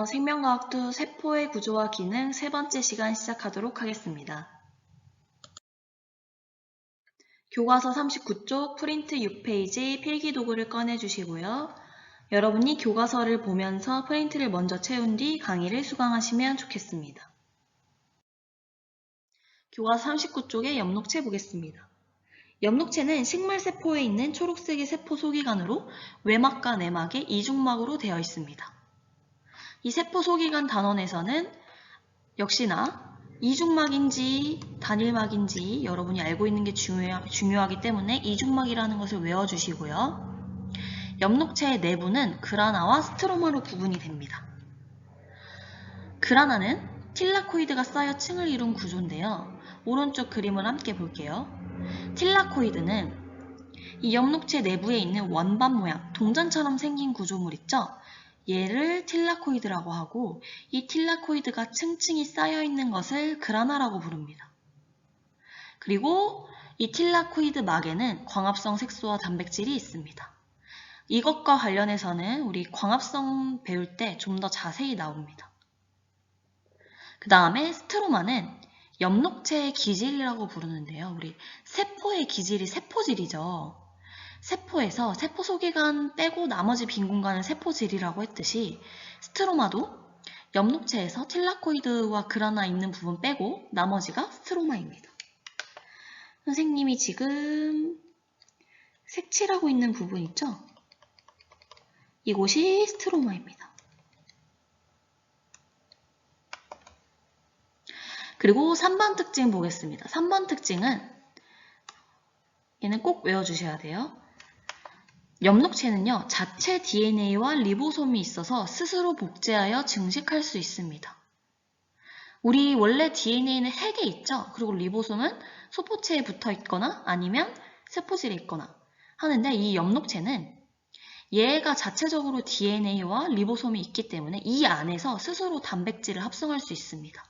생명과학2 세포의 구조와 기능 세 번째 시간 시작하도록 하겠습니다. 교과서 39쪽 프린트 6페이지 필기도구를 꺼내주시고요. 여러분이 교과서를 보면서 프린트를 먼저 채운 뒤 강의를 수강하시면 좋겠습니다. 교과서 39쪽의 엽록체 보겠습니다. 엽록체는 식물세포에 있는 초록색의 세포 소기관으로 외막과 내막의 이중막으로 되어 있습니다. 이 세포 소기관 단원에서는 역시나 이중막인지 단일막인지 여러분이 알고 있는 게 중요하기 때문에 이중막이라는 것을 외워주시고요. 엽록체의 내부는 그라나와 스트로마로 구분이 됩니다. 그라나는 틸라코이드가 쌓여 층을 이룬 구조인데요. 오른쪽 그림을 함께 볼게요. 틸라코이드는 이 엽록체 내부에 있는 원반 모양, 동전처럼 생긴 구조물 있죠? 얘를 틸라코이드라고 하고 이 틸라코이드가 층층이 쌓여있는 것을 그라나라고 부릅니다. 그리고 이 틸라코이드 막에는 광합성 색소와 단백질이 있습니다. 이것과 관련해서는 우리 광합성 배울 때 좀 더 자세히 나옵니다. 그 다음에 스트로마는 엽록체의 기질이라고 부르는데요. 우리 세포의 기질이 세포질이죠. 세포에서 세포 소기관 빼고 나머지 빈 공간을 세포질이라고 했듯이 스트로마도 엽록체에서 틸라코이드와 그라나 있는 부분 빼고 나머지가 스트로마입니다. 선생님이 지금 색칠하고 있는 부분 있죠? 이곳이 스트로마입니다. 그리고 3번 특징 보겠습니다. 3번 특징은 얘는 꼭 외워주셔야 돼요. 엽록체는요, 자체 DNA와 리보솜이 있어서 스스로 복제하여 증식할 수 있습니다. 우리 원래 DNA는 핵에 있죠? 그리고 리보솜은 소포체에 붙어 있거나 아니면 세포질에 있거나 하는데 이 엽록체는 얘가 자체적으로 DNA와 리보솜이 있기 때문에 이 안에서 스스로 단백질을 합성할 수 있습니다.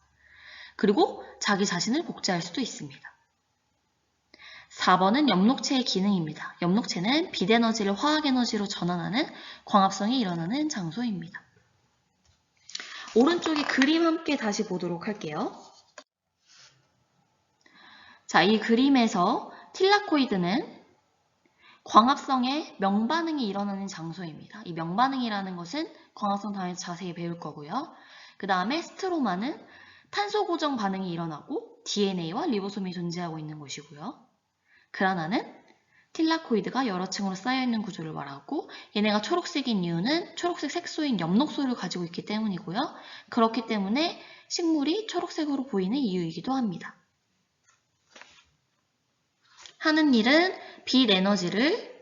그리고 자기 자신을 복제할 수도 있습니다. 4번은 엽록체의 기능입니다. 엽록체는 빛에너지를 화학에너지로 전환하는 광합성이 일어나는 장소입니다. 오른쪽에 그림 함께 다시 보도록 할게요. 자, 이 그림에서 틸라코이드는 광합성의 명반응이 일어나는 장소입니다. 이 명반응이라는 것은 광합성 다음에 자세히 배울 거고요. 그 다음에 스트로마는 탄소 고정 반응이 일어나고 DNA와 리보솜이 존재하고 있는 곳이고요. 그라나는 틸라코이드가 여러 층으로 쌓여있는 구조를 말하고 얘네가 초록색인 이유는 초록색 색소인 엽록소를 가지고 있기 때문이고요. 그렇기 때문에 식물이 초록색으로 보이는 이유이기도 합니다. 하는 일은 빛 에너지를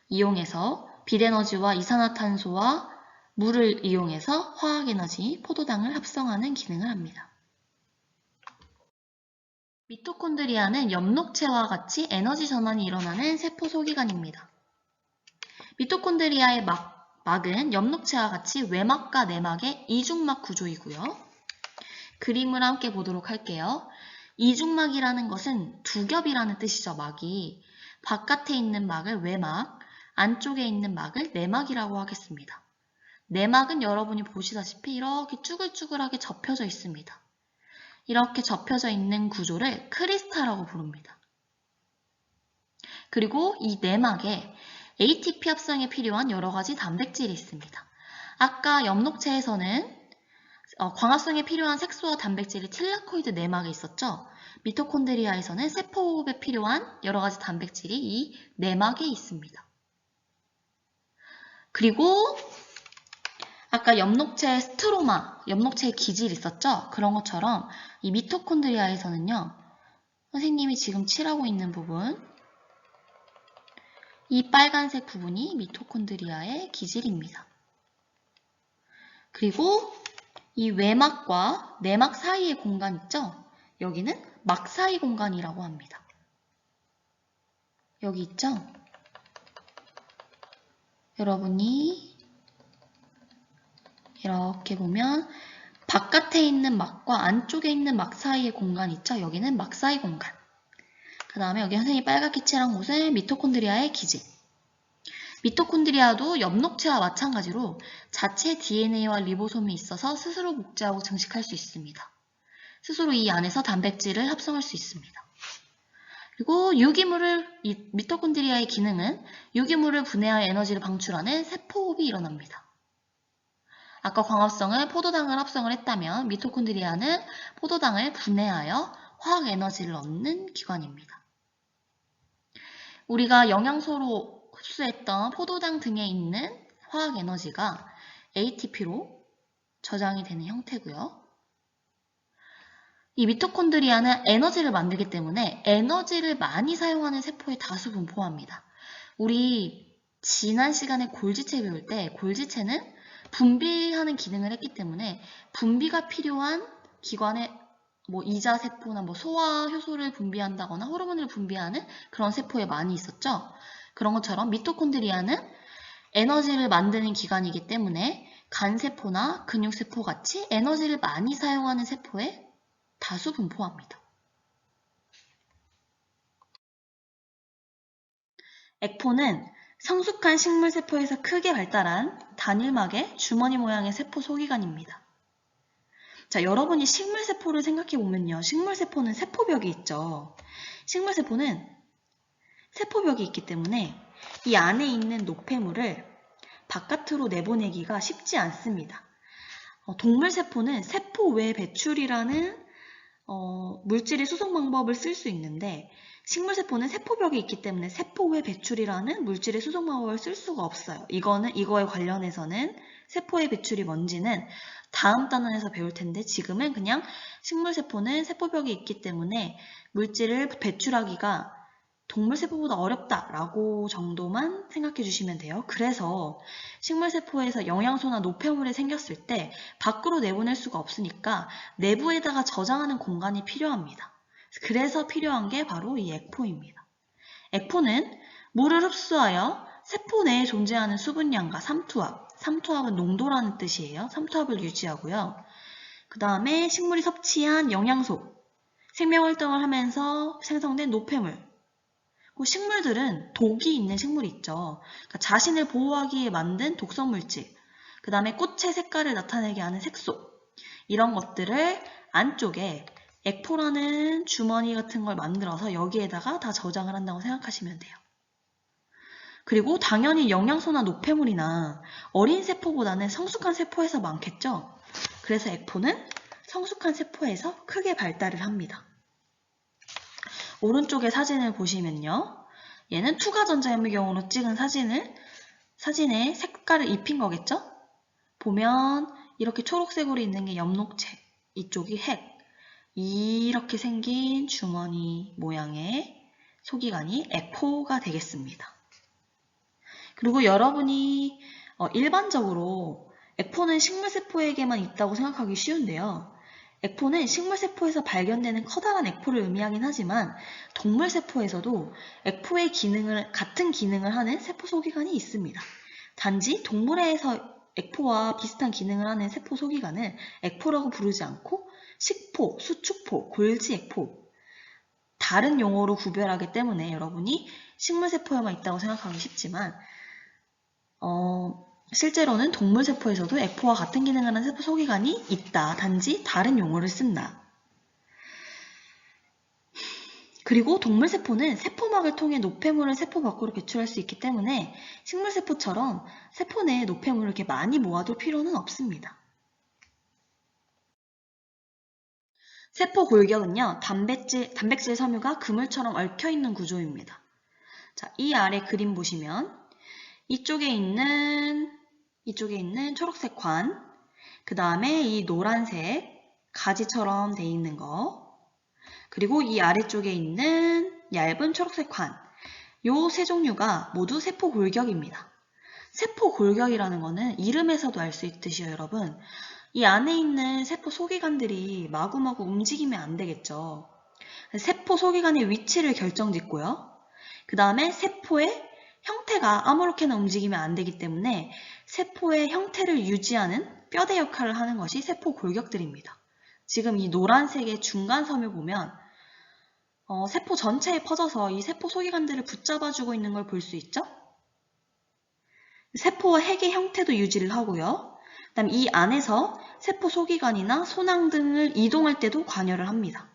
이용해서 빛 에너지와 이산화탄소와 물을 이용해서 화학에너지, 포도당을 합성하는 기능을 합니다. 미토콘드리아는 엽록체와 같이 에너지 전환이 일어나는 세포 소기관입니다. 미토콘드리아의 막은 엽록체와 같이 외막과 내막의 이중막 구조이고요. 그림을 함께 보도록 할게요. 이중막이라는 것은 두 겹이라는 뜻이죠. 막이. 바깥에 있는 막을 외막, 안쪽에 있는 막을 내막이라고 하겠습니다. 내막은 여러분이 보시다시피 이렇게 쭈글쭈글하게 접혀져 있습니다. 이렇게 접혀져 있는 구조를 크리스타라고 부릅니다. 그리고 이 내막에 ATP 합성에 필요한 여러 가지 단백질이 있습니다. 아까 엽록체에서는 광합성에 필요한 색소와 단백질이 틸라코이드 내막에 있었죠. 미토콘드리아에서는 세포호흡에 필요한 여러 가지 단백질이 이 내막에 있습니다. 그리고 아까 엽록체의 스트로마, 엽록체의 기질 있었죠? 그런 것처럼 이 미토콘드리아에서는요. 선생님이 지금 칠하고 있는 부분, 이 빨간색 부분이 미토콘드리아의 기질입니다. 그리고 이 외막과 내막 사이의 공간 있죠? 여기는 막 사이 공간이라고 합니다. 여기 있죠? 여러분이 이렇게 보면 바깥에 있는 막과 안쪽에 있는 막 사이의 공간 있죠? 여기는 막 사이 공간. 그 다음에 여기 선생님이 빨갛게 칠한 곳은 미토콘드리아의 기질. 미토콘드리아도 엽록체와 마찬가지로 자체 DNA와 리보솜이 있어서 스스로 복제하고 증식할 수 있습니다. 스스로 이 안에서 단백질을 합성할 수 있습니다. 그리고 미토콘드리아의 기능은 유기물을 분해하여 에너지를 방출하는 세포호흡이 일어납니다. 아까 광합성은 포도당을 합성을 했다면 미토콘드리아는 포도당을 분해하여 화학 에너지를 얻는 기관입니다. 우리가 영양소로 흡수했던 포도당 등에 있는 화학 에너지가 ATP로 저장이 되는 형태고요. 이 미토콘드리아는 에너지를 만들기 때문에 에너지를 많이 사용하는 세포에 다수 분포합니다. 우리 지난 시간에 골지체 배울 때 골지체는 분비하는 기능을 했기 때문에 분비가 필요한 기관에 이자세포나 소화 효소를 분비한다거나 호르몬을 분비하는 그런 세포에 많이 있었죠. 그런 것처럼 미토콘드리아는 에너지를 만드는 기관이기 때문에 간세포나 근육세포 같이 에너지를 많이 사용하는 세포에 다수 분포합니다. 액포는 성숙한 식물세포에서 크게 발달한 단일막의 주머니 모양의 세포 소기관입니다. 자, 여러분이 식물세포를 생각해보면요. 식물세포는 세포벽이 있죠. 식물세포는 세포벽이 있기 때문에 이 안에 있는 노폐물을 바깥으로 내보내기가 쉽지 않습니다. 동물세포는 세포 외 배출이라는 물질의 수송 방법을 쓸 수 있는데 식물세포는 세포벽이 있기 때문에 세포 외 배출이라는 물질의 수송 방법을 쓸 수가 없어요. 이거에 관련해서는 세포의 배출이 뭔지는 다음 단원에서 배울 텐데 지금은 그냥 식물세포는 세포벽이 있기 때문에 물질을 배출하기가 동물세포보다 어렵다라고 정도만 생각해 주시면 돼요. 그래서 식물세포에서 영양소나 노폐물이 생겼을 때 밖으로 내보낼 수가 없으니까 내부에다가 저장하는 공간이 필요합니다. 그래서 필요한 게 바로 이 액포입니다. 액포는 물을 흡수하여 세포 내에 존재하는 수분량과 삼투압은 농도라는 뜻이에요. 삼투압을 유지하고요. 그 다음에 식물이 섭취한 영양소, 생명활동을 하면서 생성된 노폐물, 식물들은 독이 있는 식물이 있죠. 그러니까 자신을 보호하기에 만든 독성물질, 그 다음에 꽃의 색깔을 나타내게 하는 색소, 이런 것들을 안쪽에 액포라는 주머니 같은 걸 만들어서 여기에다가 다 저장을 한다고 생각하시면 돼요. 그리고 당연히 영양소나 노폐물이나 어린 세포보다는 성숙한 세포에서 많겠죠. 그래서 액포는 성숙한 세포에서 크게 발달을 합니다. 오른쪽에 사진을 보시면요. 얘는 투과전자현미경으로 찍은 사진에 색깔을 입힌 거겠죠? 보면 이렇게 초록색으로 있는 게 엽록체, 이쪽이 핵, 이렇게 생긴 주머니 모양의 소기관이 액포가 되겠습니다. 그리고 여러분이 일반적으로 액포는 식물세포에게만 있다고 생각하기 쉬운데요. 액포는 식물세포에서 발견되는 커다란 액포를 의미하긴 하지만 동물세포에서도 액포의 같은 기능을 하는 세포 소기관이 있습니다. 단지 동물에서 액포와 비슷한 기능을 하는 세포 소기관은 액포라고 부르지 않고 식포, 수축포, 골지액포 다른 용어로 구별하기 때문에 여러분이 식물세포에만 있다고 생각하기 쉽지만 실제로는 동물세포에서도 액포와 같은 기능을 하는 세포 소기관이 있다. 단지 다른 용어를 쓴다. 그리고 동물세포는 세포막을 통해 노폐물을 세포 밖으로 배출할 수 있기 때문에 식물세포처럼 세포 내에 노폐물을 이렇게 많이 모아둘 필요는 없습니다. 세포 골격은요, 단백질 섬유가 그물처럼 얽혀있는 구조입니다. 자, 이 아래 그림 보시면 이쪽에 있는 초록색 관, 그 다음에 이 노란색 가지처럼 돼 있는 거, 그리고 이 아래쪽에 있는 얇은 초록색 관, 요 세 종류가 모두 세포 골격입니다. 세포 골격이라는 거는 이름에서도 알 수 있듯이요, 여러분. 이 안에 있는 세포 소기관들이 마구마구 움직이면 안 되겠죠. 세포 소기관의 위치를 결정짓고요. 그 다음에 세포의 형태가 아무렇게나 움직이면 안 되기 때문에 세포의 형태를 유지하는 뼈대 역할을 하는 것이 세포 골격들입니다. 지금 이 노란색의 중간 섬을 보면 세포 전체에 퍼져서 이 세포 소기관들을 붙잡아주고 있는 걸 볼 수 있죠? 세포와 핵의 형태도 유지를 하고요. 그다음 이 안에서 세포 소기관이나 소낭 등을 이동할 때도 관여를 합니다.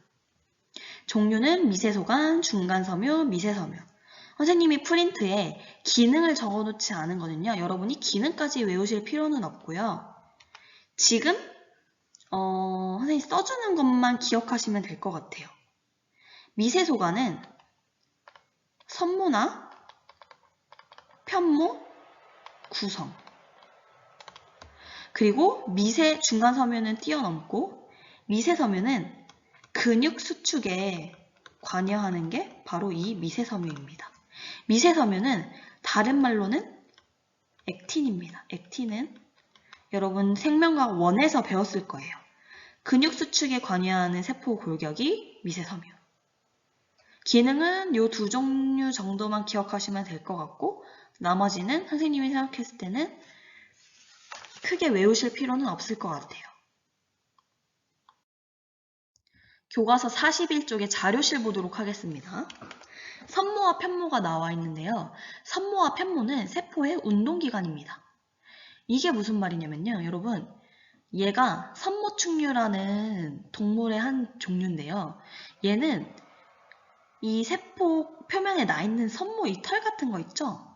종류는 미세소관, 중간섬유, 미세섬유. 선생님이 프린트에 기능을 적어놓지 않은 거는요. 여러분이 기능까지 외우실 필요는 없고요. 지금 선생님이 써주는 것만 기억하시면 될 것 같아요. 미세소관은 선모나 편모, 구성. 그리고 미세 중간섬유는 뛰어넘고 미세섬유는 근육 수축에 관여하는 게 바로 이 미세섬유입니다. 미세섬유는 다른 말로는 액틴입니다. 액틴은 여러분 생명과학 1에서 배웠을 거예요. 근육 수축에 관여하는 세포 골격이 미세섬유. 기능은 이 두 종류 정도만 기억하시면 될 것 같고 나머지는 선생님이 생각했을 때는 크게 외우실 필요는 없을 것 같아요. 교과서 41쪽의 자료실 보도록 하겠습니다. 선모와 편모가 나와 있는데요. 선모와 편모는 세포의 운동기관입니다. 이게 무슨 말이냐면요. 여러분, 얘가 선모충류라는 동물의 한 종류인데요. 얘는 이 세포 표면에 나 있는 선모 이 털 같은 거 있죠?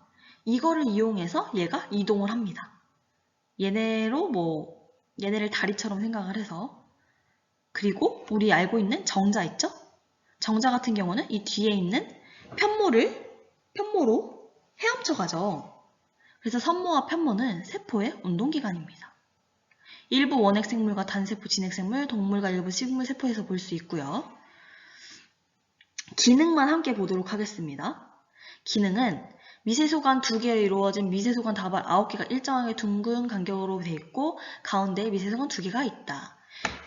이거를 이용해서 얘가 이동을 합니다. 얘네를 다리처럼 생각을 해서. 그리고 우리 알고 있는 정자 있죠? 정자 같은 경우는 이 뒤에 있는 편모로 헤엄쳐 가죠. 그래서 선모와 편모는 세포의 운동기관입니다. 일부 원핵생물과 단세포, 진핵생물, 동물과 일부 식물세포에서 볼 수 있고요. 기능만 함께 보도록 하겠습니다. 기능은 미세소관 2개로 이루어진 미세소관 다발 9개가 일정하게 둥근 간격으로 되어 있고 가운데에 미세소관 2개가 있다.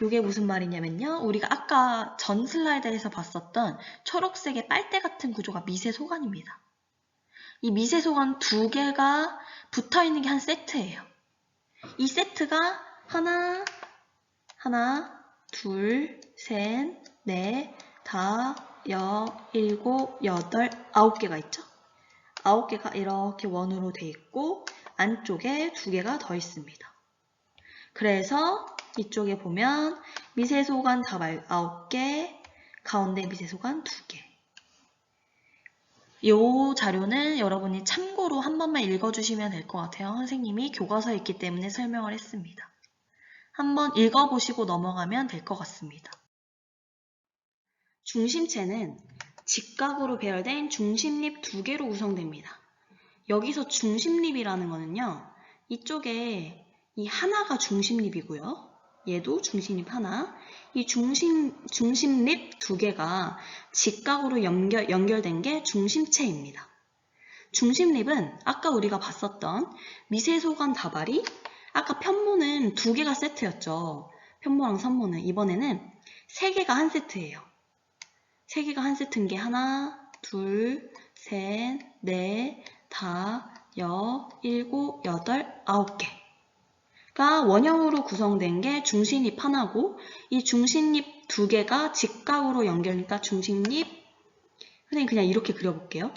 이게 무슨 말이냐면요. 우리가 아까 전 슬라이드에서 봤었던 초록색의 빨대 같은 구조가 미세소관입니다. 이 미세소관 2개가 붙어있는 게 한 세트예요. 이 세트가 하나, 둘, 셋, 넷, 다, 일곱, 여덟, 9개가 있죠. 9개가 이렇게 원으로 돼 있고 안쪽에 2개가 더 있습니다. 그래서 이쪽에 보면 미세소관 다발 9개, 가운데 미세소관 2개. 이 자료는 여러분이 참고로 한 번만 읽어주시면 될 것 같아요. 선생님이 교과서에 있기 때문에 설명을 했습니다. 한번 읽어보시고 넘어가면 될 것 같습니다. 중심체는 직각으로 배열된 중심립 2개로 구성됩니다. 여기서 중심립이라는 거는요. 이쪽에 이 하나가 중심립이고요. 얘도 중심립 하나. 이 중심립 2개가 직각으로 연결된 게 중심체입니다. 중심립은 아까 우리가 봤었던 미세소관 다발이 아까 편모는 2개가 세트였죠. 편모랑 선모는. 이번에는 3개가 한 세트예요. 3개가 한 세트인 게 하나, 둘, 셋, 넷, 다, 일곱, 여덟, 9개가 원형으로 구성된 게 중심립 하나고 이 중심립 2개가 직각으로 연결되니까 중심립 선생님 그냥 이렇게 그려볼게요.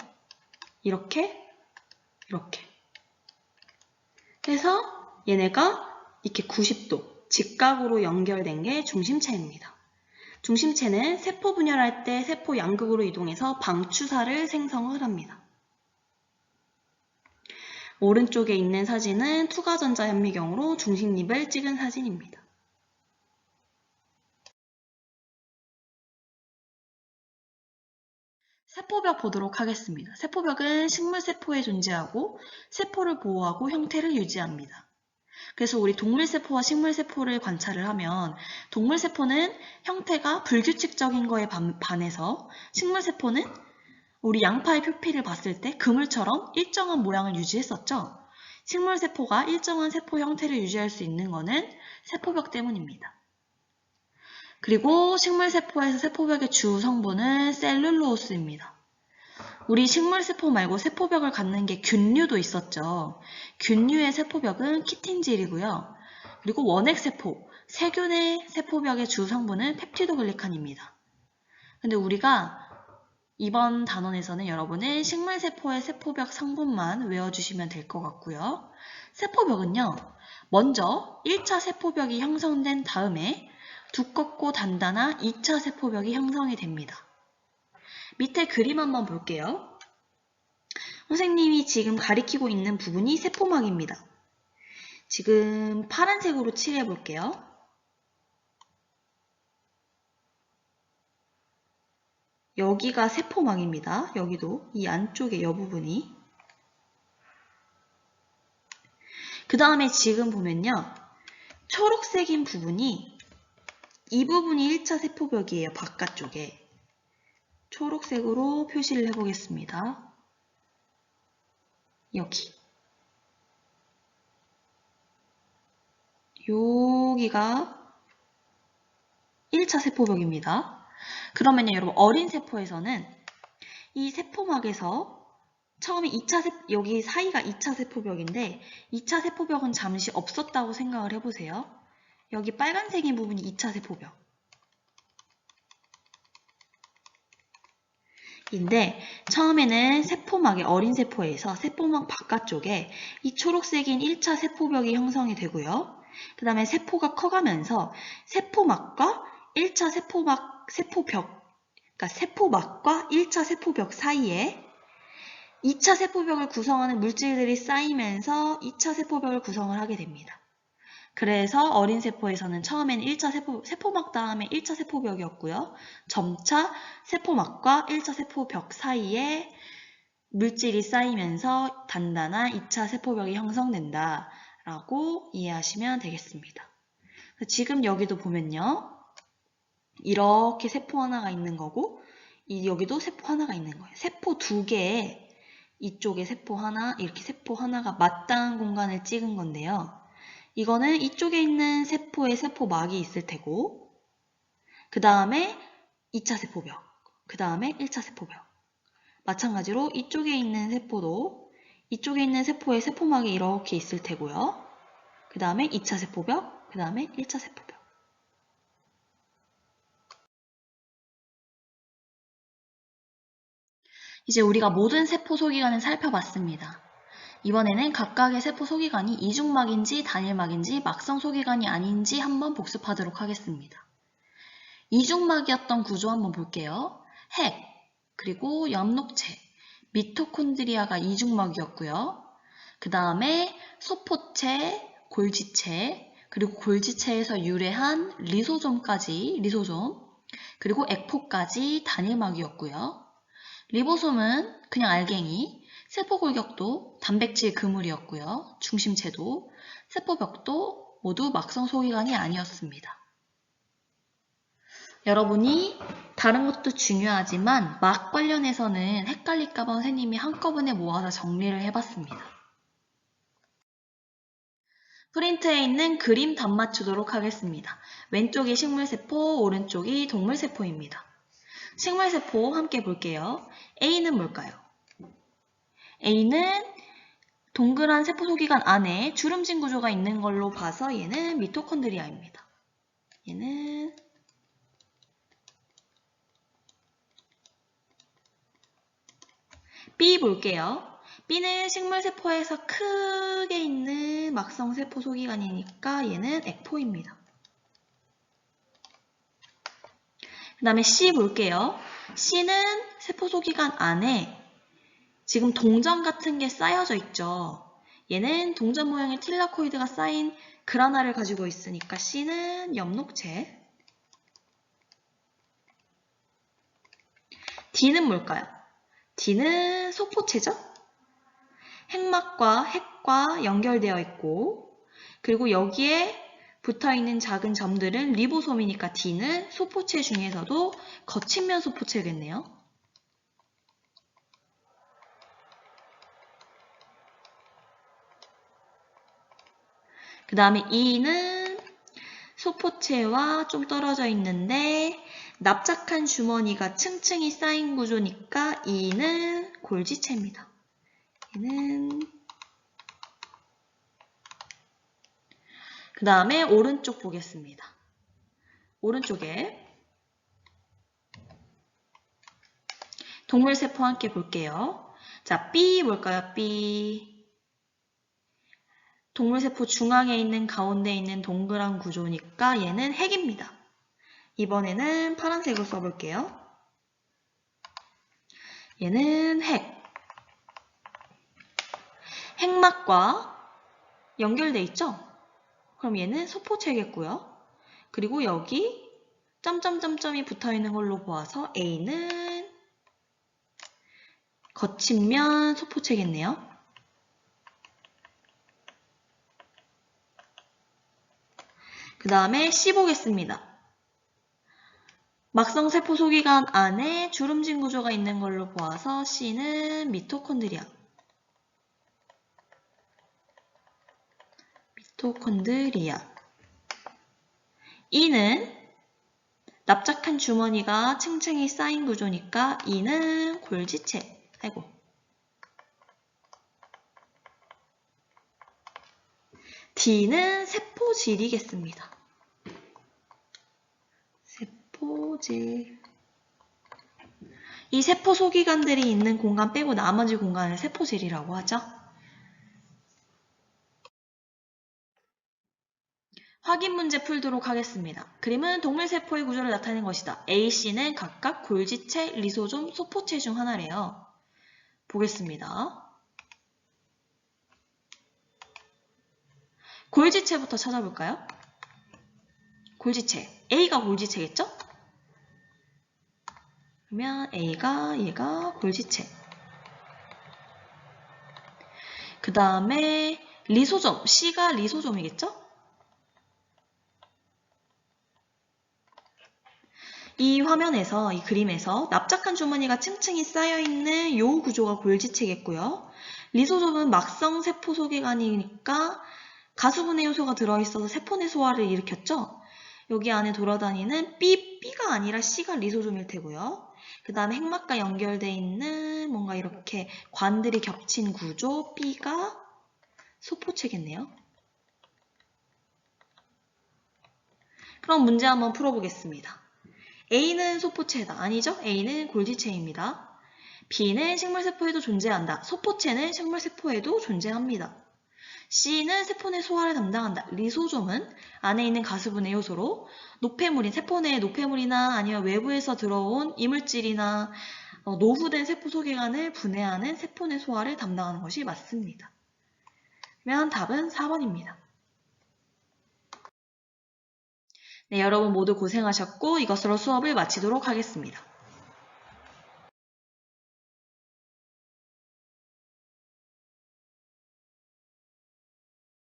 이렇게 해서 얘네가 이렇게 90도 직각으로 연결된 게 중심체입니다. 중심체는 세포 분열할 때 세포 양극으로 이동해서 방추사를 생성을 합니다. 오른쪽에 있는 사진은 투과전자 현미경으로 중심립을 찍은 사진입니다. 세포벽 보도록 하겠습니다. 세포벽은 식물세포에 존재하고 세포를 보호하고 형태를 유지합니다. 그래서 우리 동물세포와 식물세포를 관찰을 하면 동물세포는 형태가 불규칙적인 거에 반해서 식물세포는 우리 양파의 표피를 봤을 때 그물처럼 일정한 모양을 유지했었죠. 식물세포가 일정한 세포 형태를 유지할 수 있는 거는 세포벽 때문입니다. 그리고 식물세포에서 세포벽의 주 성분은 셀룰로스입니다. 우리 식물세포 말고 세포벽을 갖는 게 균류도 있었죠. 균류의 세포벽은 키틴질이고요. 그리고 원핵세포, 세균의 세포벽의 주 성분은 펩티도글리칸입니다. 근데 우리가 이번 단원에서는 여러분은 식물세포의 세포벽 상분만 외워주시면 될 것 같고요. 세포벽은요, 먼저 1차 세포벽이 형성된 다음에 두껍고 단단한 2차 세포벽이 형성이 됩니다. 밑에 그림 한번 볼게요. 선생님이 지금 가리키고 있는 부분이 세포막입니다. 지금 파란색으로 칠해 볼게요. 여기가 세포막입니다. 여기도 이 안쪽에 이 부분이. 그 다음에 지금 보면요. 초록색인 부분이 이 부분이 1차 세포벽이에요. 바깥쪽에. 초록색으로 표시를 해보겠습니다. 여기. 여기가 1차 세포벽입니다. 그러면요, 여러분, 어린 세포에서는 이 세포막에서 처음에 여기 사이가 2차 세포벽인데 2차 세포벽은 잠시 없었다고 생각을 해보세요. 여기 빨간색인 부분이 2차 세포벽. 인데 처음에는 세포막의 어린 세포에서 세포막 바깥쪽에 이 초록색인 1차 세포벽이 형성이 되고요. 그 다음에 세포가 커가면서 세포막과 1차 그러니까 세포막과 1차 세포벽 사이에 2차 세포벽을 구성하는 물질들이 쌓이면서 2차 세포벽을 구성을 하게 됩니다. 그래서 어린 세포에서는 처음에는 1차 세포막 다음에 1차 세포벽이었고요. 점차 세포막과 1차 세포벽 사이에 물질이 쌓이면서 단단한 2차 세포벽이 형성된다 라고 이해하시면 되겠습니다. 지금 여기도 보면요. 이렇게 세포 하나가 있는 거고 여기도 세포 하나가 있는 거예요. 세포 두 개에 이쪽에 세포 하나, 이렇게 세포 하나가 맞닿은 공간을 찍은 건데요. 이거는 이쪽에 있는 세포에 세포막이 있을 테고 그 다음에 2차 세포벽, 그 다음에 1차 세포벽. 마찬가지로 이쪽에 있는 세포도 이쪽에 있는 세포에 세포막이 이렇게 있을 테고요. 그 다음에 2차 세포벽, 그 다음에 1차 세포벽. 이제 우리가 모든 세포 소기관을 살펴봤습니다. 이번에는 각각의 세포 소기관이 이중막인지 단일막인지 막성 소기관이 아닌지 한번 복습하도록 하겠습니다. 이중막이었던 구조 한번 볼게요. 핵, 그리고 엽록체, 미토콘드리아가 이중막이었고요. 그 다음에 소포체, 골지체, 그리고 골지체에서 유래한 리소솜까지, 그리고 액포까지 단일막이었고요. 리보솜은 그냥 알갱이, 세포골격도 단백질 그물이었고요. 중심체도, 세포벽도 모두 막성 소기관이 아니었습니다. 여러분이 다른 것도 중요하지만 막 관련해서는 헷갈릴까봐 선생님이 한꺼번에 모아서 정리를 해봤습니다. 프린트에 있는 그림 답맞추도록 하겠습니다. 왼쪽이 식물세포, 오른쪽이 동물세포입니다. 식물세포 함께 볼게요. A는 뭘까요? A는 동그란 세포 소기관 안에 주름진 구조가 있는 걸로 봐서 얘는 미토콘드리아입니다. 얘는 B 볼게요. B는 식물세포에서 크게 있는 막성세포 소기관이니까 얘는 액포입니다. 그 다음에 C 볼게요. C는 세포 소기관 안에 지금 동전 같은 게 쌓여져 있죠. 얘는 동전 모양의 틸라코이드가 쌓인 그라나를 가지고 있으니까 C는 엽록체. D는 뭘까요? D는 소포체죠. 핵과 연결되어 있고 그리고 여기에 붙어있는 작은 점들은 리보솜이니까 D는 소포체 중에서도 거친면 소포체겠네요. 그 다음에 E는 소포체와 좀 떨어져 있는데 납작한 주머니가 층층이 쌓인 구조니까 E는 골지체입니다. 얘는 그 다음에 오른쪽 보겠습니다. 오른쪽에 동물세포 함께 볼게요. 자, B 뭘까요? B. 동물세포 중앙에 있는 가운데 있는 동그란 구조니까 얘는 핵입니다. 이번에는 파란색으로 써볼게요. 얘는 핵. 핵막과 연결돼 있죠? 그럼 얘는 소포체겠고요. 그리고 여기 점점점점이 붙어있는 걸로 보아서 A는 거친면 소포체겠네요. 그 다음에 C 보겠습니다. 막성세포 소기관 안에 주름진 구조가 있는 걸로 보아서 C는 미토콘드리아. E는 납작한 주머니가 층층이 쌓인 구조니까 E는 골지체. 아이고. D는 세포질이겠습니다. 세포질. 이 세포 소기관들이 있는 공간 빼고 나머지 공간을 세포질이라고 하죠. 확인 문제 풀도록 하겠습니다. 그림은 동물세포의 구조를 나타낸 것이다. A, C는 각각 골지체, 리소좀, 소포체 중 하나래요. 보겠습니다. 골지체부터 찾아볼까요? 골지체. A가 골지체겠죠? 그러면 얘가 골지체. 그 다음에 리소좀. C가 리소좀이겠죠? 이 화면에서, 이 그림에서 납작한 주머니가 층층이 쌓여있는 이 구조가 골지체겠고요. 리소좀은 막성 세포 소기관이니까 가수분해 요소가 들어있어서 세포내 소화를 일으켰죠. 여기 안에 돌아다니는 B가 아니라 C가 리소좀일 테고요. 그 다음에 핵막과 연결되어 있는 뭔가 이렇게 관들이 겹친 구조 B가 소포체겠네요. 그럼 문제 한번 풀어보겠습니다. A는 소포체다. 아니죠? A는 골지체입니다. B는 식물세포에도 존재한다. 소포체는 식물세포에도 존재합니다. C는 세포내 소화를 담당한다. 리소좀은 안에 있는 가수분해 요소로 노폐물인 세포내의 노폐물이나 아니면 외부에서 들어온 이물질이나 노후된 세포 소기관을 분해하는 세포내 소화를 담당하는 것이 맞습니다. 그러면 답은 4번입니다. 네, 여러분 모두 고생하셨고 이것으로 수업을 마치도록 하겠습니다.